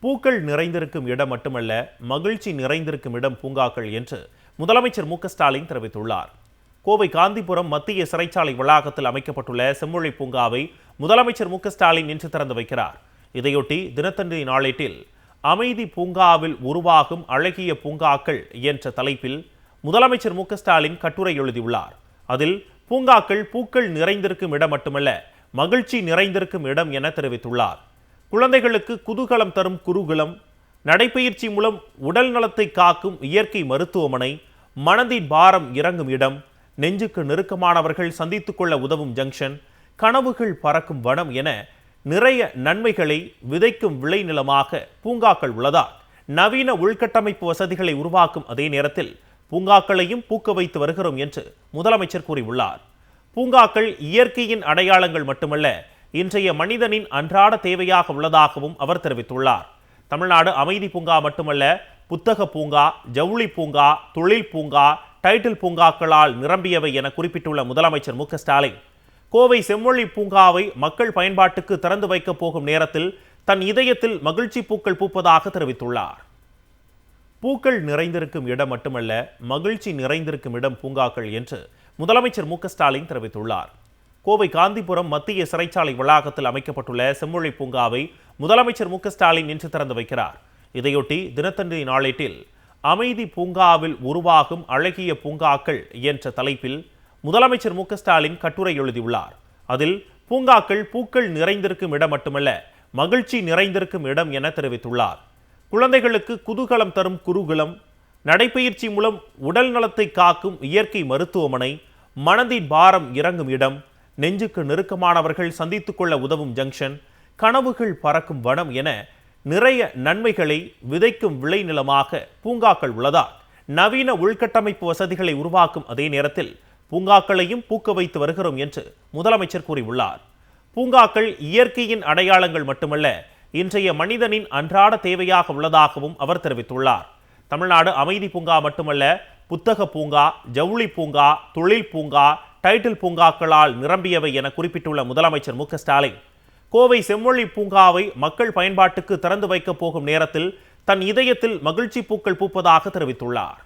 பூக்கள் நிறைந்திருக்கும் இடம் மட்டுமல்ல, மகிழ்ச்சி நிறைந்திருக்கும் இடம் பூங்காக்கள் என்று முதலமைச்சர் மு.க.ஸ்டாலின் தெரிவித்துள்ளார். கோவை காந்திபுரம் மத்திய சிறைச்சாலை வளாகத்தில் அமைக்கப்பட்டுள்ள செம்மொழி பூங்காவை முதலமைச்சர் மு.க.ஸ்டாலின் இன்று திறந்து வைக்கிறார். இதையொட்டி தினத்தந்தி நாளேட்டில் அமைதி பூங்காவில் உருவாகும் அழகிய பூங்காக்கள் என்ற தலைப்பில் முதலமைச்சர் மு.க.ஸ்டாலின் கட்டுரை எழுதியுள்ளார். அதில் பூங்காக்கள் பூக்கள் நிறைந்திருக்கும் இடம் மட்டுமல்ல, மகிழ்ச்சி நிறைந்திருக்கும் இடம் என தெரிவித்துள்ளார். குழந்தைகளுக்கு குதூகலம் தரும் குருகுலம், நடைப்பயிற்சி மூலம் உடல் நலத்தை காக்கும் இயற்கை மருத்துவமனை, மனதின் பாரம் இறங்கும் இடம், நெஞ்சுக்கு நெருக்கமானவர்கள் சந்தித்துக் கொள்ள உதவும் ஜங்ஷன், கனவுகள் பறக்கும் வனம் என நிறைய நன்மைகளை விதைக்கும் விளைநிலமாக பூங்காக்கள் உள்ளதால் நவீன உள்கட்டமைப்பு வசதிகளை உருவாக்கும் அதே நேரத்தில் பூங்காக்களையும் பூக்க வைத்து வருகிறோம் என்று முதலமைச்சர் கூறியுள்ளார். பூங்காக்கள் இயற்கையின் அடையாளங்கள் மட்டுமல்ல, இன்றைய மனிதனின் அன்றாட தேவையாக உள்ளதாகவும் அவர் தெரிவித்துள்ளார். தமிழ்நாடு அமைதி பூங்கா மட்டுமல்ல, புத்தக பூங்கா, ஜவுளி பூங்கா, தொழில் பூங்கா, டைட்டில் பூங்காக்களால் நிரம்பியவை என குறிப்பிட்டுள்ள முதலமைச்சர் மு.க.ஸ்டாலின் கோவை செம்மொழி பூங்காவை மக்கள் பயன்பாட்டுக்கு திறந்து வைக்கப் போகும் நேரத்தில் தன் இதயத்தில் மகிழ்ச்சி பூக்கள் பூப்பதாக தெரிவித்துள்ளார். பூக்கள் நிறைந்திருக்கும் இடம் மட்டுமல்ல, மகிழ்ச்சி நிறைந்திருக்கும் இடம் பூங்காக்கள் என்று முதலமைச்சர் மு.க.ஸ்டாலின் தெரிவித்துள்ளார். கோவை காந்திபுரம் மத்திய சிறைச்சாலை வளாகத்தில் அமைக்கப்பட்டுள்ள செம்மொழி பூங்காவை முதலமைச்சர் மு.க.ஸ்டாலின் இன்று திறந்து வைக்கிறார். இதையொட்டி தினத்தந்தி நாளேட்டில் அமைதி பூங்காவில் உருவாகும் அழகிய பூங்காக்கள் என்ற தலைப்பில் முதலமைச்சர் மு.க.ஸ்டாலின் கட்டுரை எழுதியுள்ளார். அதில் பூங்காக்கள் பூக்கள் நிறைந்திருக்கும் இடம் மட்டுமல்ல, மகிழ்ச்சி நிறைந்திருக்கும் இடம் என தெரிவித்துள்ளார். குழந்தைகளுக்கு குதூகலம் தரும் குருகுலம், நடைப்பயிற்சி மூலம் உடல் நலத்தை காக்கும் இயற்கை மருத்துவமனை, மனதின் பாரம் இறங்கும் இடம், நெஞ்சுக்கு நெருக்கமானவர்கள் சந்தித்துக் கொள்ள உதவும் ஜங்ஷன், கனவுகள் பறக்கும் வனம் என நிறைய நன்மைகளை விதைக்கும் விளைநிலமாக பூங்காக்கள் உள்ளதால் நவீன உள்கட்டமைப்பு வசதிகளை உருவாக்கும் அதே நேரத்தில் பூங்காக்களையும் பூக்க வைத்து வருகிறோம் என்று முதலமைச்சர் கூறியுள்ளார். பூங்காக்கள் இயற்கையின் அடையாளங்கள் மட்டுமல்ல, இன்றைய மனிதனின் அன்றாட தேவையாக உள்ளதாகவும் அவர் தெரிவித்துள்ளார். தமிழ்நாடு அமைதி பூங்கா மட்டுமல்ல, புத்தக பூங்கா, ஜவுளி பூங்கா, தொழில் பூங்கா, டைட்டில் பூங்காக்களால் நிரம்பியவை என குறிப்பிட்டுள்ள முதலமைச்சர் மு.க.ஸ்டாலின் கோவை செம்மொழி பூங்காவை மக்கள் பயன்பாட்டுக்கு திறந்து வைக்கப் போகும் நேரத்தில் தன் இதயத்தில் மகிழ்ச்சி பூக்கள் பூப்பதாக தெரிவித்துள்ளார்.